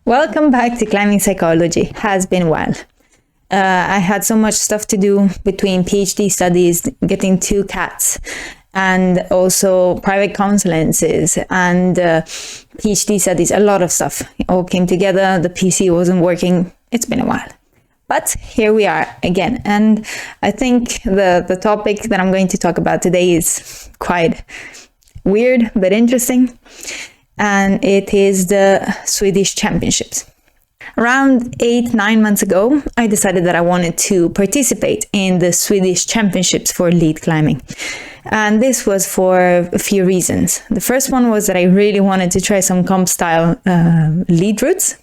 Welcome back to Climbing Psychology. Has been a while. I had so much stuff to do between PhD studies, getting 2 cats, and also private consulences and PhD studies. A lot of stuff. It all came together. The PC wasn't working. It's been a while. But here we are again. And I think the topic that I'm going to talk about today is quite weird but interesting. And it is the Swedish Championships. Around 8-9 months ago, I decided that I wanted to participate in the Swedish Championships for lead climbing. And this was for a few reasons. The first one was that I really wanted to try some comp style lead routes.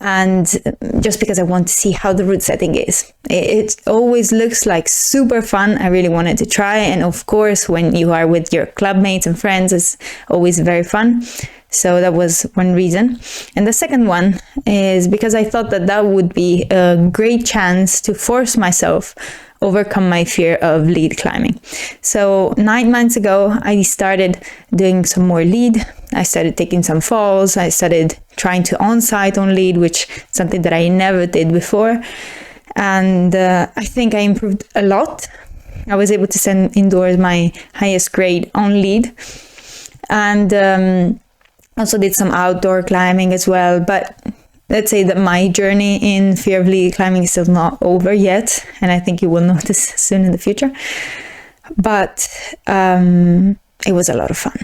And just because I want to see how the route setting is. It always looks like super fun. I really wanted to try. And of course, when you are with your club mates and friends, it's always very fun. So that was one reason. And the second one is because I thought that that would be a great chance to force myself overcome my fear of lead climbing. So 9 months ago, I started doing some more lead. I started taking some falls. I started trying to on-site on lead, which is something that I never did before. And I think I improved a lot. I was able to send indoors my highest grade on lead. And also did some outdoor climbing as well. But let's say that my journey in fear of lead climbing is still not over yet. And I think you will notice soon in the future. But it was a lot of fun.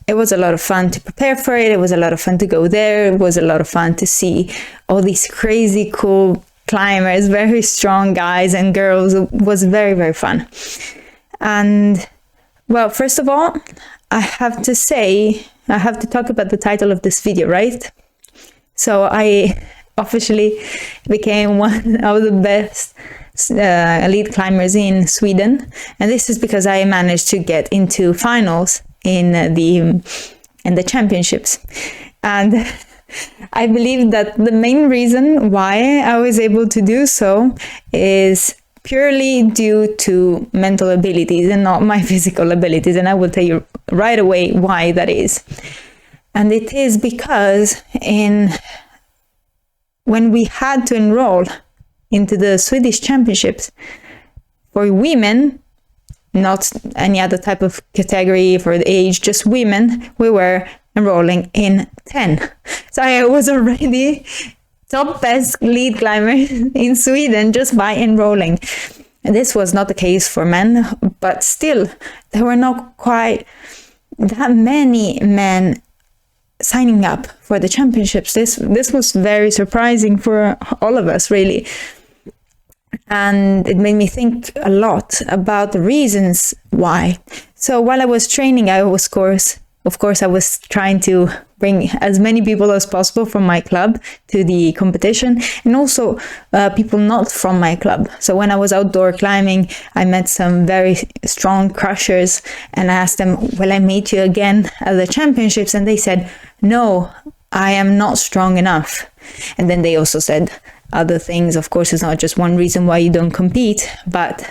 It was a lot of fun to prepare for it. It was a lot of fun to go there. It was a lot of fun to see all these crazy cool climbers, very strong guys and girls. It was very, very fun. And well, first of all, I have to talk about the title of this video, right? So I officially became one of the best lead climbers in Sweden. And this is because I managed to get into finals in the championships. And I believe that the main reason why I was able to do so is purely due to mental abilities and not my physical abilities. And I will tell you right away why that is. And it is because when we had to enroll into the Swedish Championships for women, not any other type of category for the age, just women, we were enrolling in 10. So I was already top best lead climber in Sweden just by enrolling. And this was not the case for men, but still, there were not quite that many men signing up for the championships. This was very surprising for all of us, really. And it made me think a lot about the reasons why. So while I was training, I was, of course, I was trying to bring as many people as possible from my club to the competition, and also people not from my club. So when I was outdoor climbing, I met some very strong crushers, and I asked them, will I meet you again at the championships? And they said, no, I am not strong enough. And then they also said other things. Of course, it's not just one reason why you don't compete, but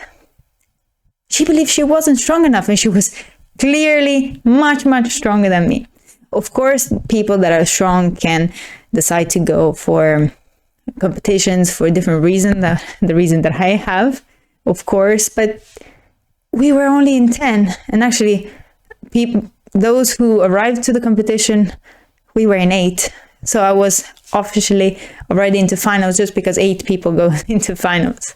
she believed she wasn't strong enough, and she was clearly much, much stronger than me. Of course, people that are strong can decide to go for competitions for a different reason, the reason that I have, of course, but we were only in 10. And actually, those who arrived to the competition, we were in 8. So I was officially already into finals just because 8 people go into finals.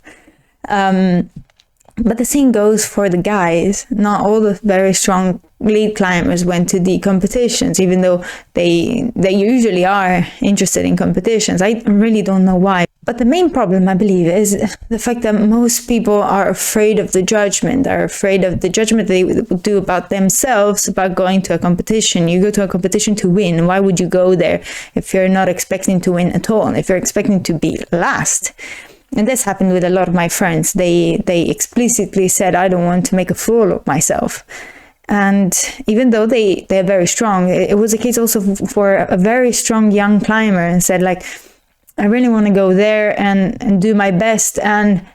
But the same goes for the guys. Not all the very strong lead climbers went to the competitions, even though they usually are interested in competitions. I really don't know why. But the main problem, I believe, is the fact that most people are afraid of the judgment, they would do about themselves, about going to a competition. You go to a competition to win. Why would you go there if you're not expecting to win at all, if you're expecting to be last? And this happened with a lot of my friends. They explicitly said, I don't want to make a fool of myself. And even though they're very strong, it was a case also for a very strong young climber, and said, like, I really want to go there and do my best. And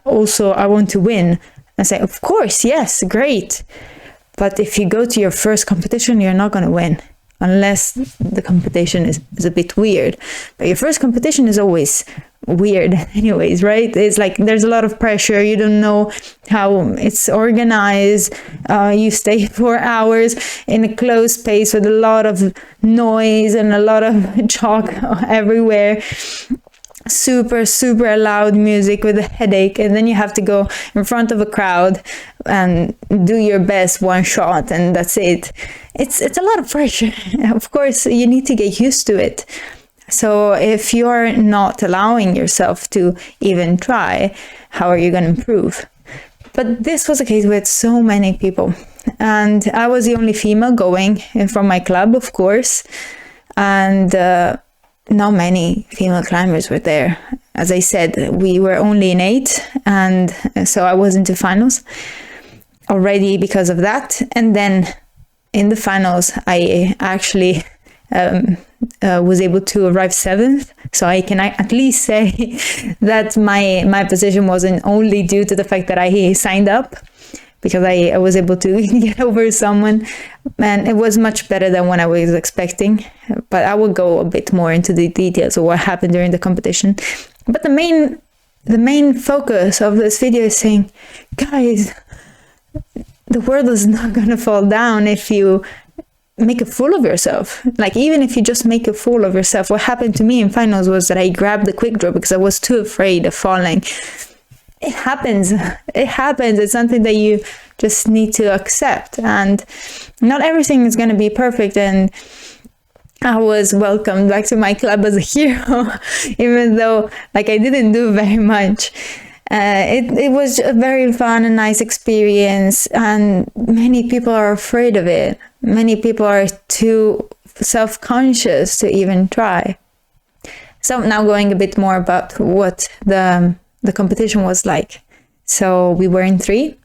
also I want to win. And say, of course, yes, great. But if you go to your first competition, you're not going to win. unless the competition is a bit weird. But your first competition is always weird anyways, right? It's like there's a lot of pressure. You don't know how it's organized. You stay for hours in a closed space with a lot of noise and a lot of chalk everywhere. Super loud music with a headache, and then you have to go in front of a crowd and do your best one shot, and that's it. It's a lot of pressure. Of course, you need to get used to it. So if you're not allowing yourself to even try, how are you going to improve? But this was a case with so many people, and I was the only female going from my club, of course, and not many female climbers were there. As I said, we were only in 8, and so I wasn't in finals already because of that. And then in the finals, I actually was able to arrive 7th, so I can at least say that my position wasn't only due to the fact that I signed up, because I was able to get over someone, and it was much better than what I was expecting. But I will go a bit more into the details of what happened during the competition. But the main focus of this video is saying, guys, the world is not going to fall down if you make a fool of yourself. Like, even if you just make a fool of yourself. What happened to me in finals was that I grabbed the quick draw because I was too afraid of falling. It happens. It's something that you just need to accept, and not everything is going to be perfect. And I was welcomed back to my club as a hero, even though I didn't do very much. It was a very fun and nice experience, and many people are afraid of it. Many people are too self-conscious to even try. So now going a bit more about what the competition was like. So we were in 3,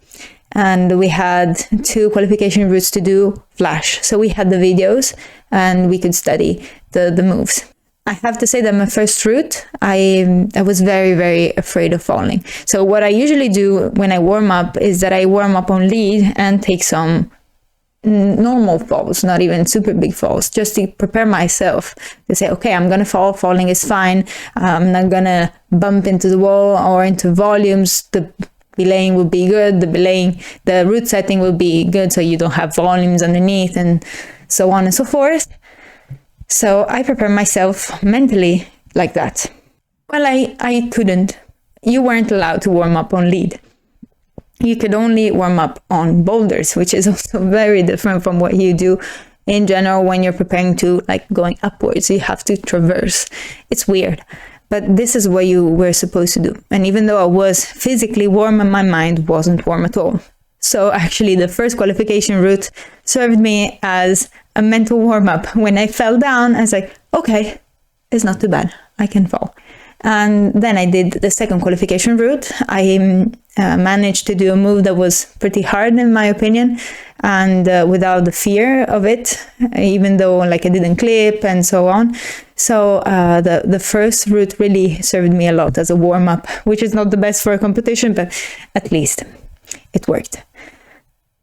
and we had 2 qualification routes to do flash. So we had the videos and we could study the moves. I have to say that my first route, I was very afraid of falling. So what I usually do when I warm up is that I warm up on lead and take some normal falls, not even super big falls, just to prepare myself to say, okay, I'm gonna fall, falling is fine, I'm not gonna bump into the wall or into volumes, the belaying will be good, the route setting will be good, so you don't have volumes underneath, and so on and so forth. So I prepare myself mentally like that. Well, I couldn't. You weren't allowed to warm up on lead. You could only warm up on boulders, which is also very different from what you do in general when you're preparing to going upwards. You have to traverse. It's weird, but this is what you were supposed to do. And even though I was physically warm, my mind wasn't warm at all. So actually the first qualification route served me as a mental warm-up. When I fell down, I was like, okay, it's not too bad, I can fall. And then I did the second qualification route. I managed to do a move that was pretty hard in my opinion, and without the fear of it, even though I didn't clip and so on. So the first route really served me a lot as a warm-up, which is not the best for a competition, but at least it worked.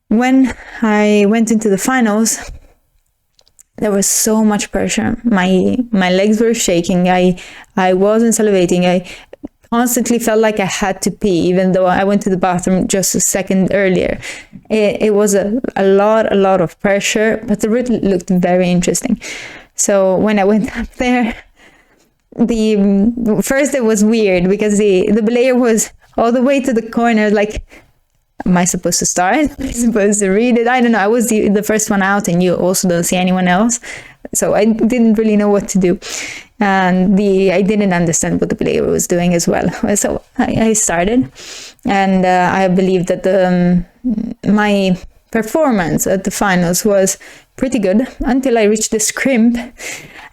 When I went into the finals, there was so much pressure. My legs were shaking. I wasn't salivating. I constantly felt like I had to pee, even though I went to the bathroom just a second earlier. It was a lot of pressure, but the route looked very interesting. So when I went up there, first it was weird because the belayer was all the way to the corner, am I supposed to start? Am I supposed to read it? I don't know. I was the first one out, and you also don't see anyone else. So I didn't really know what to do. And I didn't understand what the belayer was doing as well. So I started, and I believe that my performance at the finals was pretty good until I reached the scrimp.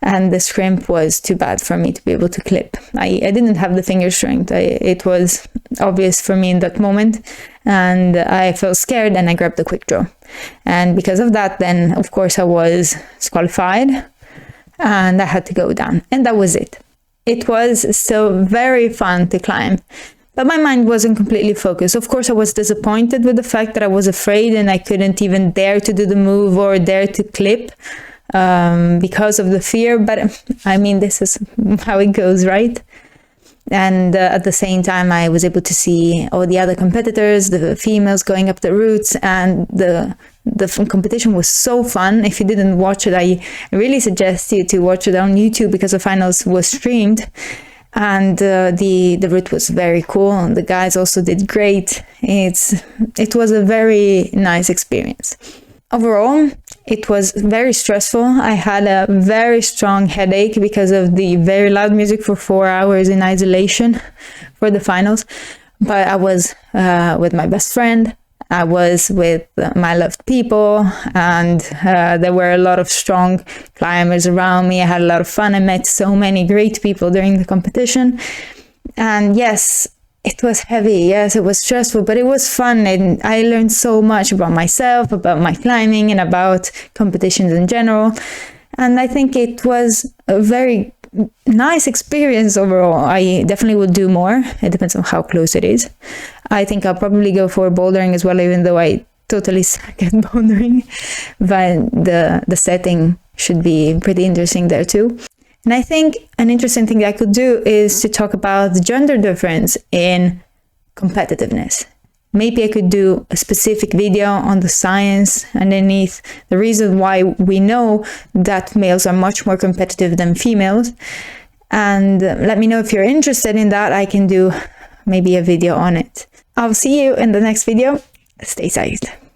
And the scrimp was too bad for me to be able to clip. I didn't have the finger strength. It was obvious for me in that moment. And I felt scared, and I grabbed the quick draw. And because of that, then, of course, I was disqualified. And I had to go down. And that was it. It was still very fun to climb. But my mind wasn't completely focused. Of course, I was disappointed with the fact that I was afraid and I couldn't even dare to do the move or dare to clip. because of the fear, but I mean, this is how it goes, right? And at the same time, I was able to see all the other competitors, the females going up the routes, and the competition was so fun. If you didn't watch it, I really suggest you to watch it on YouTube, because the finals was streamed, and the route was very cool. The guys also did great. It was a very nice experience. Overall, it was very stressful. I had a very strong headache because of the very loud music for 4 hours in isolation for the finals. But I was with my best friend. I was with my loved people, and there were a lot of strong climbers around me. I had a lot of fun. I met so many great people during the competition. And yes, it was heavy. Yes, it was stressful, but it was fun. And I learned so much about myself, about my climbing, and about competitions in general. And I think it was a very nice experience overall. I definitely would do more. It depends on how close it is. I think I'll probably go for bouldering as well, even though I totally suck at bouldering. But the setting should be pretty interesting there too. And I think an interesting thing I could do is to talk about the gender difference in competitiveness. Maybe I could do a specific video on the science underneath, the reason why we know that males are much more competitive than females. And let me know if you're interested in that. I can do maybe a video on it. I'll see you in the next video. Stay safe.